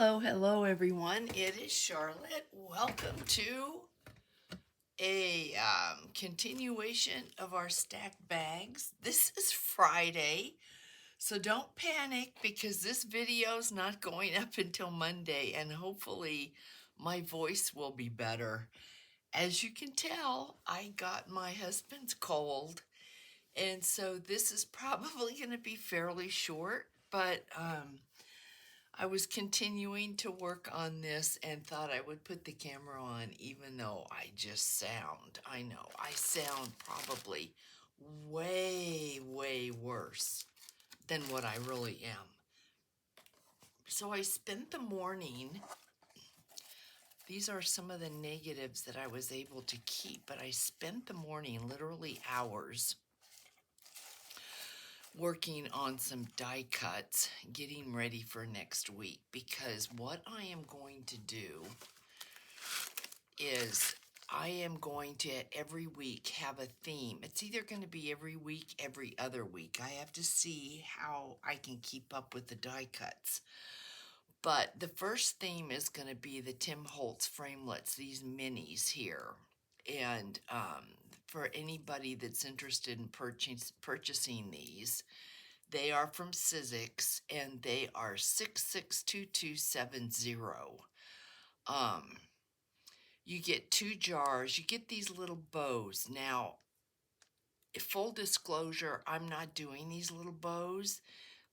Hello everyone. It is Charlotte. Welcome to a continuation of our stacked bags. This is Friday, so don't panic because this video is not going up until Monday, and hopefully my voice will be better. As you can tell, I got my husband's cold, and so this is probably going to be fairly short, but I was continuing to work on this and thought I would put the camera on, even though I know, I sound probably way worse than what I really am. So I spent the morning, these are some of the negatives that I was able to keep, but I spent the morning, literally hours, working on some die cuts, getting ready for next week, because what I am going to do is I am going to every week have a theme. It's either going to be every week, every other week. I have to see how I can keep up with the die cuts. But the first theme is going to be the Tim Holtz framelits, these minis here. And for anybody that's interested in purchasing these, they are from Sizzix, and they are 662270. You get 2 jars. You get these little bows. Now, full disclosure, I'm not doing these little bows.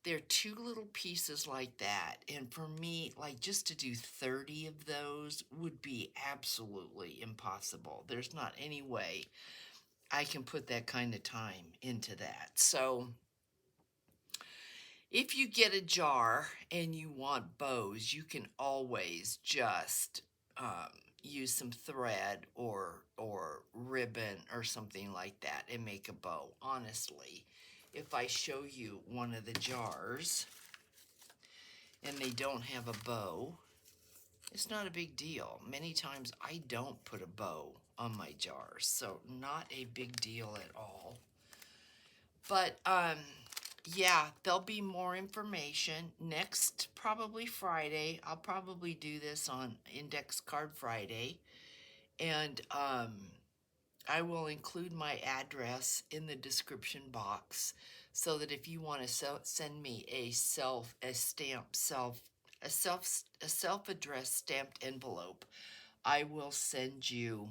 They're 2 little pieces like that. And for me, like, just to do 30 of those would be absolutely impossible. There's not any way I can put that kind of time into that. So if you get a jar and you want bows, you can always just use some thread or ribbon or something like that and make a bow. Honestly, if I show you one of the jars and they don't have a bow, it's not a big deal. Many times I don't put a bow on my jars, so not a big deal at all. But yeah, there'll be more information next, probably Friday. I'll probably do this on Index Card Friday, and I will include my address in the description box so that if you want to send me a self-addressed stamped envelope, I will send you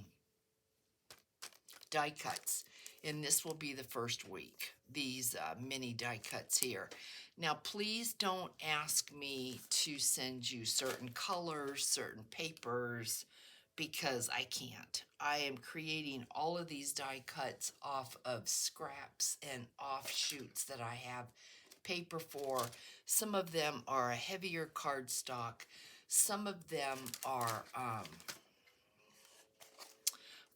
die cuts, and this will be the first week, these mini die cuts here. Now please don't ask me to send you certain colors, certain papers, because I can't. I am creating all of these die cuts off of scraps and offshoots that I have paper for. Some of them are a heavier cardstock. Some of them are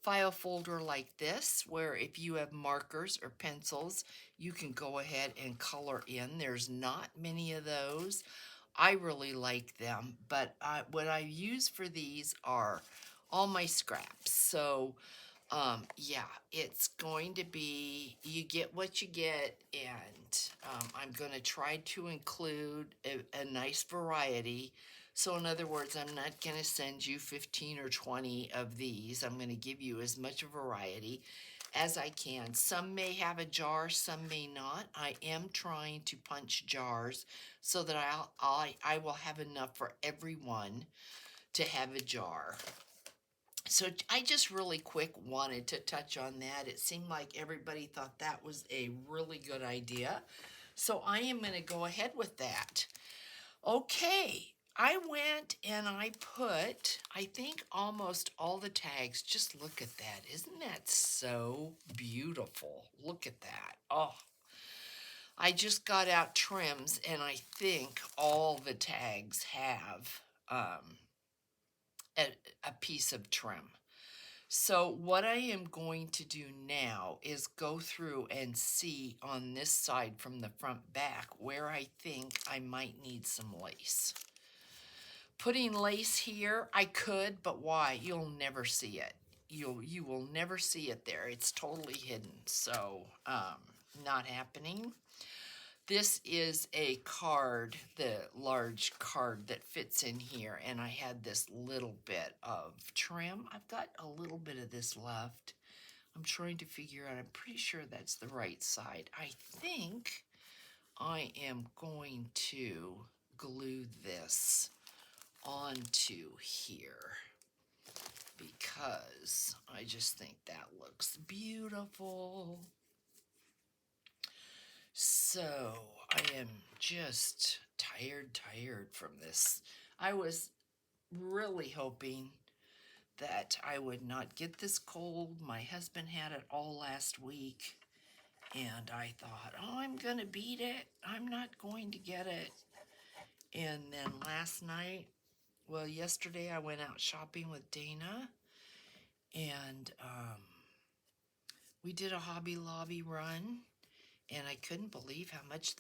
file folder like this, where if you have markers or pencils, you can go ahead and color in. There's not many of those. I really like them, but what I use for these are all my scraps. So yeah, it's going to be, you get what you get, and I'm going to try to include a nice variety. So in other words, I'm not going to send you 15 or 20 of these. I'm going to give you as much variety as I can. Some may have a jar, some may not. I am trying to punch jars so that I will have enough for everyone to have a jar. So I just really quick wanted to touch on that. It seemed like everybody thought that was a really good idea. So I am going to go ahead with that. Okay, I went and I put, I think, almost all the tags. Just look at that. Isn't that so beautiful? Look at that. Oh, I just got out trims, and I think all the tags have a, a piece of trim. So what I am going to do now is go through and see on this side from the front back where I think I might need some lace. Putting lace here, I could, but why? You'll never see it. You will never see it there. It's totally hidden, so not happening. This is a card, the large card that fits in here, and I had this little bit of trim. I've got a little bit of this left. I'm trying to figure out, I'm pretty sure that's the right side. I think I am going to glue this onto here because I just think that looks beautiful. So I am just tired from this. I was really hoping that I would not get this cold. My husband had it all last week, and I thought, oh, I'm going to beat it. I'm not going to get it. And then last night, well, yesterday I went out shopping with Dana, and we did a Hobby Lobby run, and I couldn't believe how much,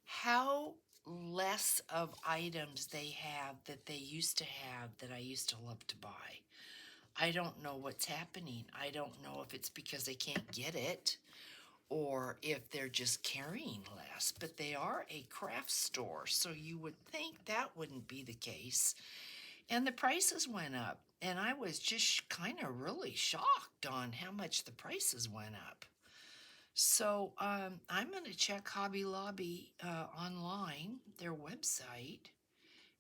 how less of items they have that they used to have that I used to love to buy. I don't know what's happening. I don't know if it's because they can't get it or if they're just carrying less, but they are a craft store, so you would think that wouldn't be the case. And the prices went up, and I was just kind of really shocked on how much the prices went up. So I'm going to check Hobby Lobby online, their website,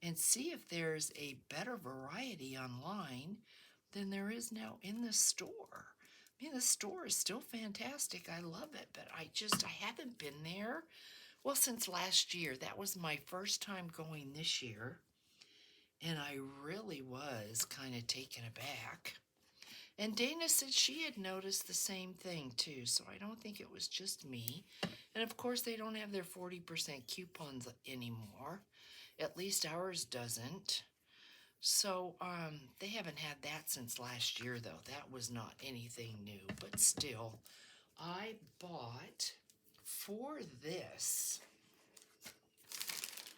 and see if there's a better variety online than there is now in the store. I mean, the store is still fantastic. I love it, but I haven't been there. Well, since last year. That was my first time going this year, and I really was kind of taken aback. And Dana said she had noticed the same thing too, so I don't think it was just me. And of course, they don't have their 40% coupons anymore. At least ours doesn't. So they haven't had that since last year, though. That was not anything new, but still, I bought for this.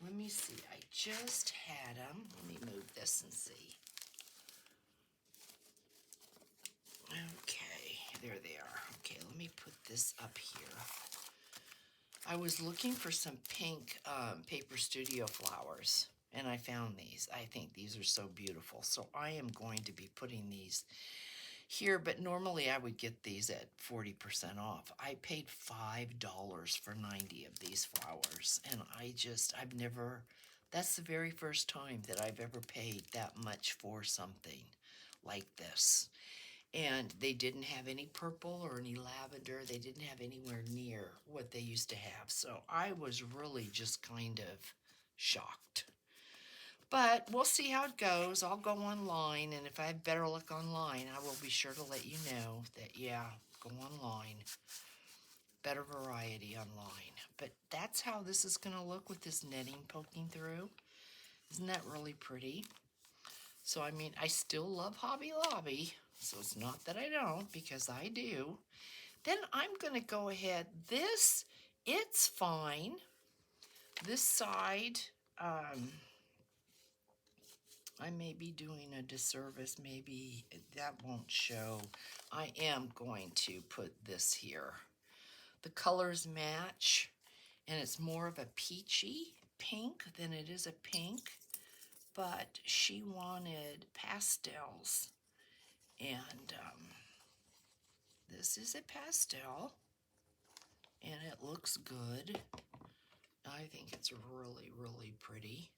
Let me see. I just had them. Let me move this and see. Okay, there they are. Okay, let me put this up here. I was looking for some pink Paper Studio flowers, and I found these. I think these are so beautiful. So I am going to be putting these here, but normally I would get these at 40% off. I paid $5 for 90 of these flowers, and I've never, that's the very first time that I've ever paid that much for something like this. And they didn't have any purple or any lavender. They didn't have anywhere near what they used to have. So I was really just kind of shocked. But we'll see how it goes. I'll go online, and if I have better luck online, I will be sure to let you know that, yeah, go online. Better variety online. But that's how this is going to look with this netting poking through. Isn't that really pretty? So, I mean, I still love Hobby Lobby. So it's not that I don't, because I do. Then I'm going to go ahead. It's fine. This side, I may be doing a disservice. Maybe that won't show. I am going to put this here. The colors match, and it's more of a peachy pink than it is a pink, but she wanted pastels, and this is a pastel, and it looks good. I think it's really pretty.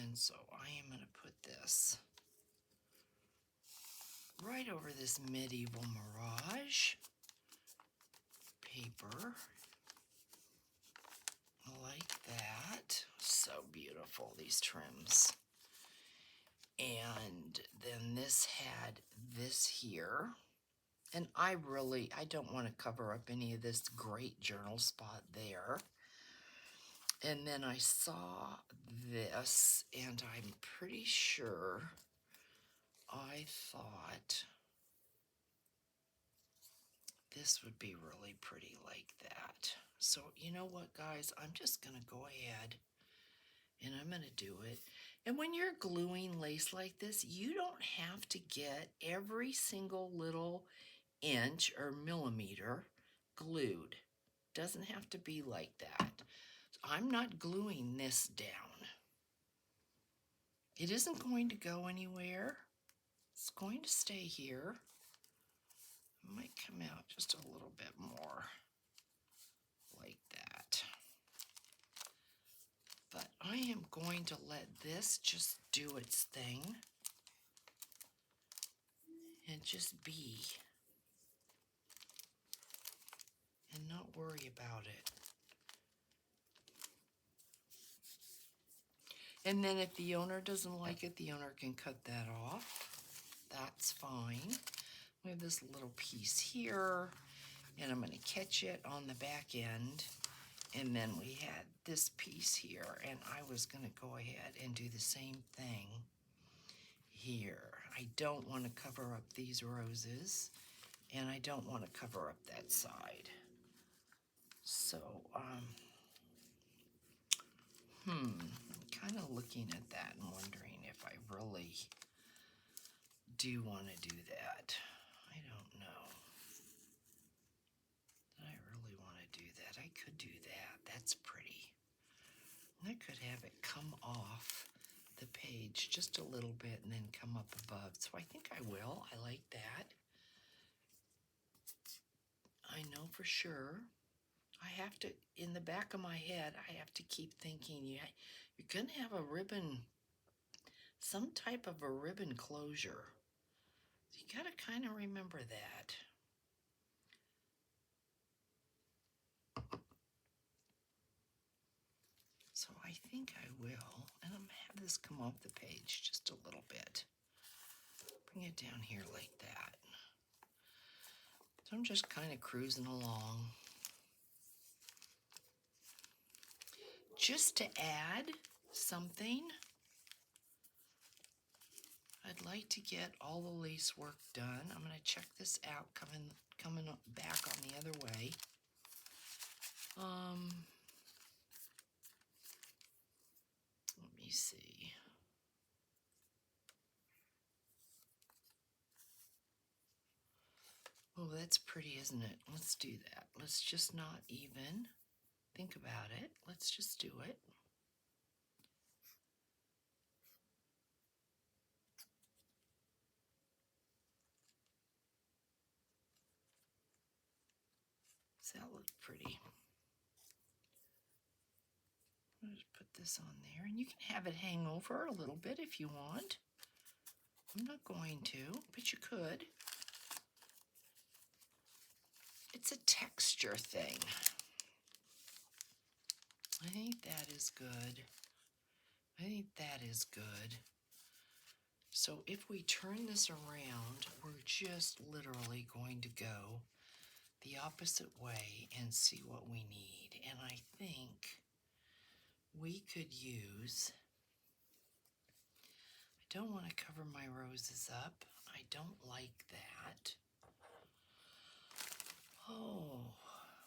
And so I am going to put this right over this Medieval Mirage paper, like that. So beautiful, these trims. And then this had this here. And I don't want to cover up any of this great journal spot there. And then I saw this, and I'm pretty sure I thought this would be really pretty like that. So you know what, guys? I'm just going to go ahead and I'm going to do it. And when you're gluing lace like this, you don't have to get every single little inch or millimeter glued. doesn't have to be like that. So I'm not gluing this down. It isn't going to go anywhere. It's going to stay here. It might come out just a little bit more like that. But I am going to let this just do its thing and just be and not worry about it. And then if the owner doesn't like it, the owner can cut that off. That's fine. We have this little piece here, and I'm going to catch it on the back end. And then we had this piece here, and I was going to go ahead and do the same thing here. I don't want to cover up these roses, and I don't want to cover up that side. So, kind of looking at that and wondering if I really do want to do that. I don't know. Did I really want to do that? I could do that. That's pretty. And I could have it come off the page just a little bit and then come up above. So I think I will. I like that. I know for sure. I have to, in the back of my head, I have to keep thinking, yeah, you're going to have a ribbon, some type of a ribbon closure. So you got to kind of remember that. So I think I will, and I'm going to have this come off the page just a little bit. Bring it down here like that. So I'm just kind of cruising along. Just to add something, I'd like to get all the lace work done. I'm going to check this out coming back on the other way. Let me see. Oh, that's pretty, isn't it? Let's do that. Let's just not even think about it. Let's just do it. Does that look pretty? I'll just put this on there, and you can have it hang over a little bit if you want. I'm not going to, but you could. It's a texture thing. I think that is good. I think that is good. So if we turn this around, we're just literally going to go the opposite way and see what we need. And I think we could use, I don't want to cover my roses up. I don't like that. Oh,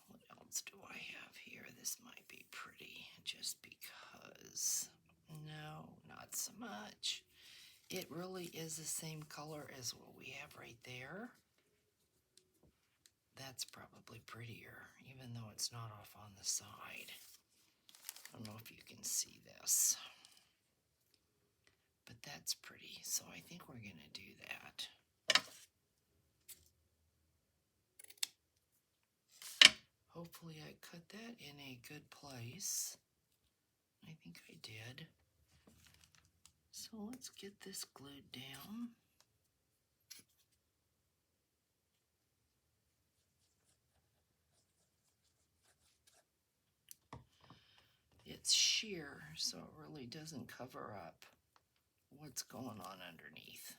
what else do I have here? This might be pretty just because. No, not so much. It really is the same color as what we have right there. That's probably prettier, even though it's not off on the side. I don't know if you can see this, but that's pretty. So I think we're going to do that. Hopefully I cut that in a good place. I think I did. So let's get this glued down. It's sheer, so it really doesn't cover up what's going on underneath.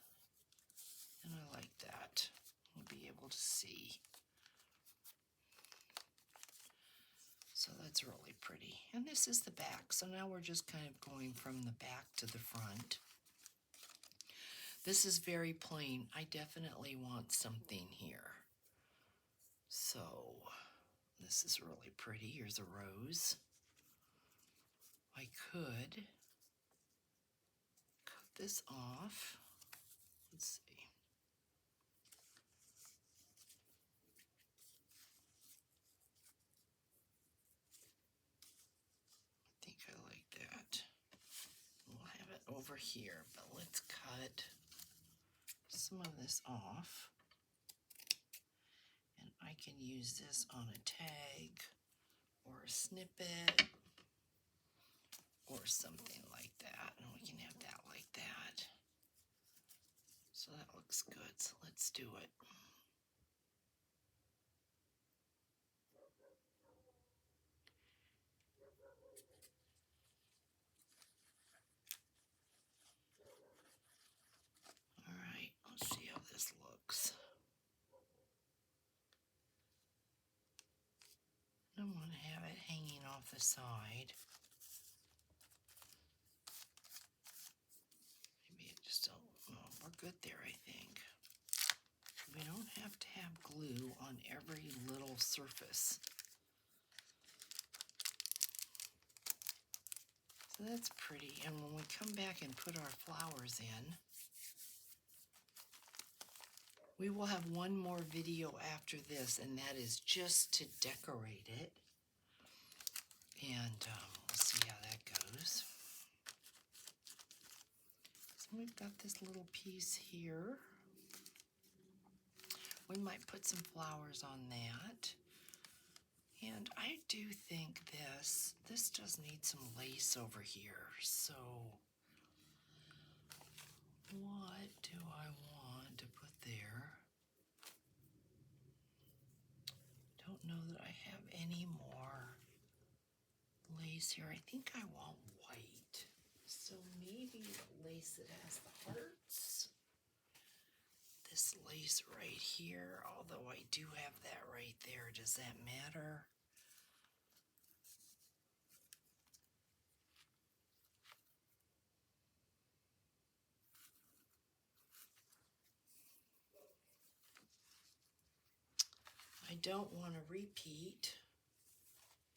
And I like that. You'll be able to see. So that's really pretty. And this is the back. So now we're just kind of going from the back to the front. This is very plain. I definitely want something here. So this is really pretty. Here's a rose. I could cut this off. Let's see. over here, but let's cut some of this off. And I can use this on a tag or a snippet or something like that. And we can have that like that. So that looks good. So let's do it. All right, let's see how this looks. I want to have it hanging off the side. Maybe it just don't, oh, we're good there, I think. We don't have to have glue on every little surface. So that's pretty. And when we come back and put our flowers in, we will have one more video after this, and that is just to decorate it. And we'll see how that goes. So we've got this little piece here. We might put some flowers on that. And I do think this does need some lace over here. So what do I want to put there? Don't know that I have any more lace here. I think I want white. So maybe the lace that has the hearts. This lace right here, although I do have that right there. Does that matter? I don't want a repeat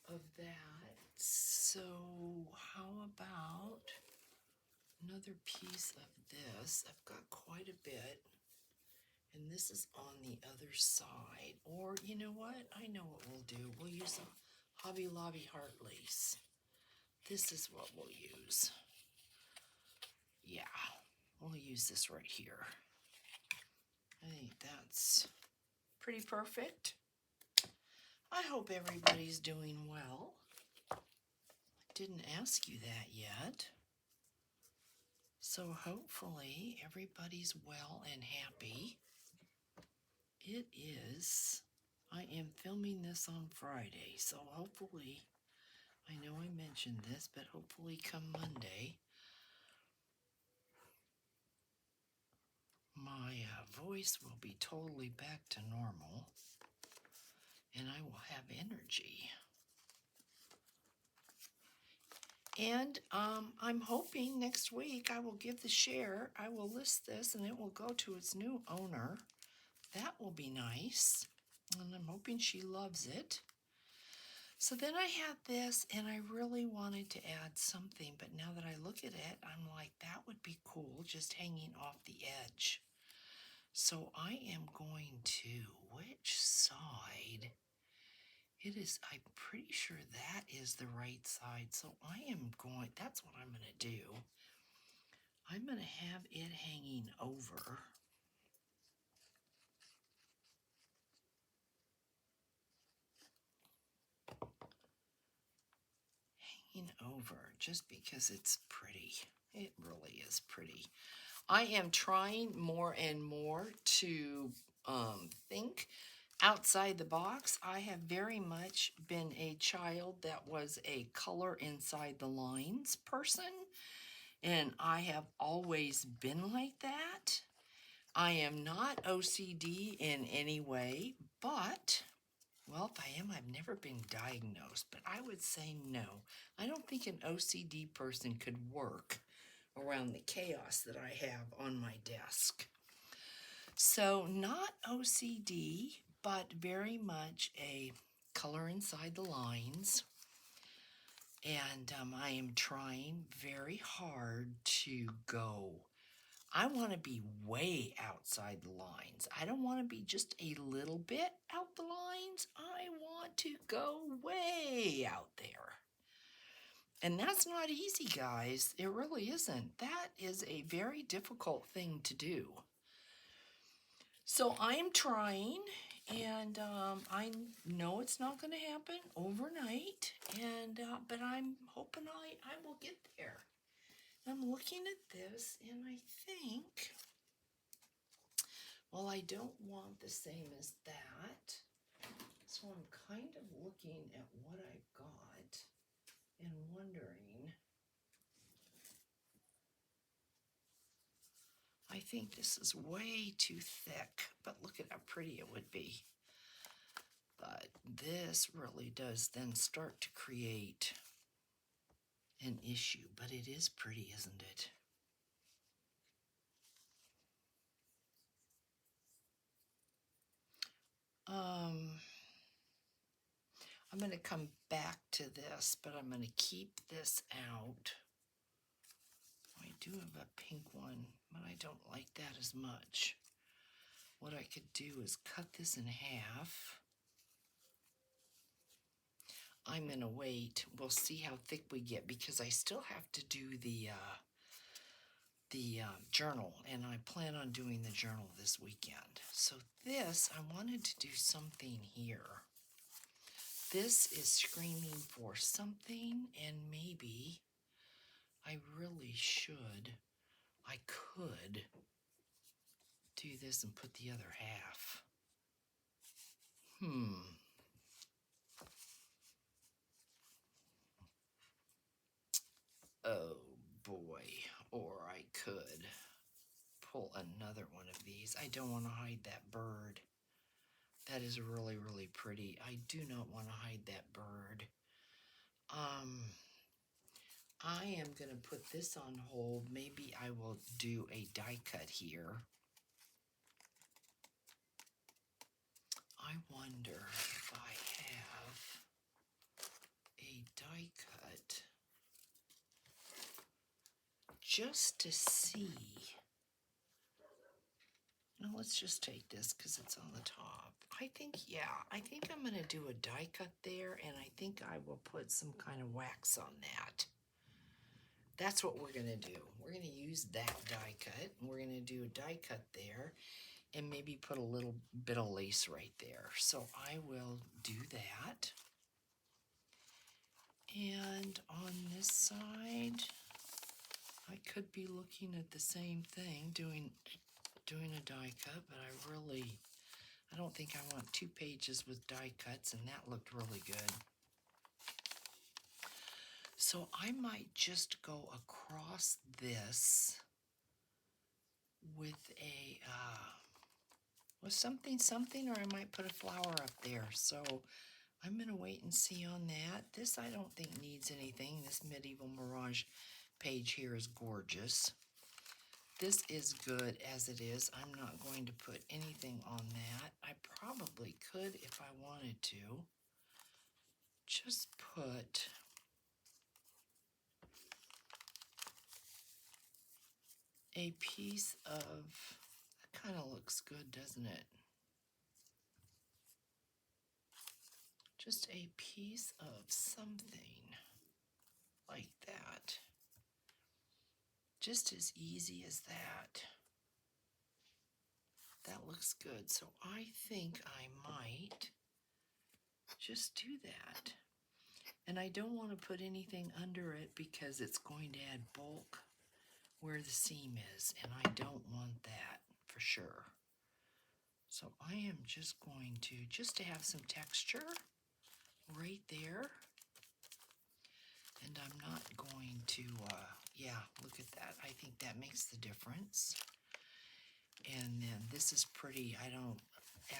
of that. So how about another piece of this? I've got quite a bit. And this is on the other side. Or you know what? I know what we'll do. We'll use a Hobby Lobby heart lace. This is what we'll use. Yeah, we'll use this right here. I think that's pretty perfect. I hope everybody's doing well. I didn't ask you that yet. So hopefully everybody's well and happy. It is. I am filming this on Friday, so hopefully, I know I mentioned this, but hopefully come Monday, my voice will be totally back to normal, and I will have energy. And I'm hoping next week I will give the share. I will list this, and it will go to its new owner. That will be nice, and I'm hoping she loves it. So then I had this, and I really wanted to add something, but now that I look at it, I'm like, that would be cool, just hanging off the edge. So I am going to, which side? It is, I'm pretty sure that is the right side. So I am going, that's what I'm going to do. I'm going to have it hanging over. Hanging over just because it's pretty. It really is pretty. I am trying more and more to think outside the box. I have very much been a child that was a color inside the lines person, and I have always been like that. I am not OCD in any way, but, well, if I am, I've never been diagnosed, but I would say no. I don't think an OCD person could work around the chaos that I have on my desk. So not OCD, but very much a color inside the lines. And I am trying very hard to go. I want to be way outside the lines. I don't want to be just a little bit out the lines. I want to go way out there. And that's not easy, guys. It really isn't. That is a very difficult thing to do. So I'm trying, and I know it's not going to happen overnight, and but I'm hoping I will get there. I'm looking at this, and I think, well, I don't want the same as that, so I'm kind of looking at what I've got and wondering. I think this is way too thick, but look at how pretty it would be. But this really does then start to create an issue, but it is pretty, isn't it? I'm going to come back to this, but I'm going to keep this out. I do have a pink one, but I don't like that as much. What I could do is cut this in half. I'm going to wait. We'll see how thick we get because I still have to do the journal, and I plan on doing the journal this weekend. So this, I wanted to do something here. This is screaming for something, and maybe I really should, I could do this and put the other half. Oh boy, or I could pull another one of these. I don't want to hide that bird. That is really, really pretty. I do not want to hide that bird. I am going to put this on hold. Maybe I will do a die cut here. I wonder if I have a die cut just to see. Now let's just take this because it's on the top. I think I'm going to do a die cut there, and I think I will put some kind of wax on that. That's what we're going to do. We're going to use that die cut, and we're going to do a die cut there, and maybe put a little bit of lace right there. So I will do that. And on this side, I could be looking at the same thing, doing a die cut, but I don't think I want 2 pages with die cuts, and that looked really good. So I might just go across this with a with something, or I might put a flower up there. So I'm gonna wait and see on that. This I don't think needs anything. This Medieval Mirage page here is gorgeous. This is good as it is. I'm not going to put anything on that. I probably could, if I wanted to, just put a piece of, that kind of looks good, doesn't it? Just a piece of something like that. Just as easy as that. That looks good. So I think I might just do that. And I don't want to put anything under it because it's going to add bulk where the seam is, and I don't want that for sure. So I am just going to have some texture right there. And I'm not going to, yeah, look at that. I think that makes the difference. And then this is pretty. I don't,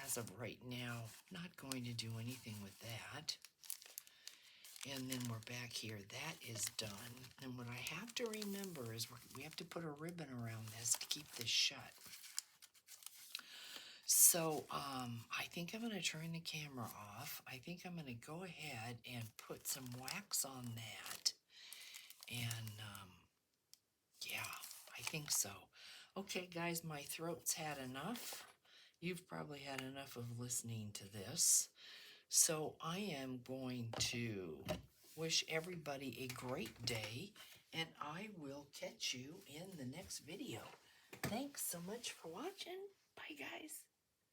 as of right now, not going to do anything with that. And then we're back here. That is done. And what I have to remember is we have to put a ribbon around this to keep this shut. So I think I'm going to turn the camera off. I think I'm going to go ahead and put some wax on that. And yeah, I think so. Okay, guys, my throat's had enough. You've probably had enough of listening to this. So I am going to wish everybody a great day, and I will catch you in the next video. Thanks so much for watching. Bye, guys.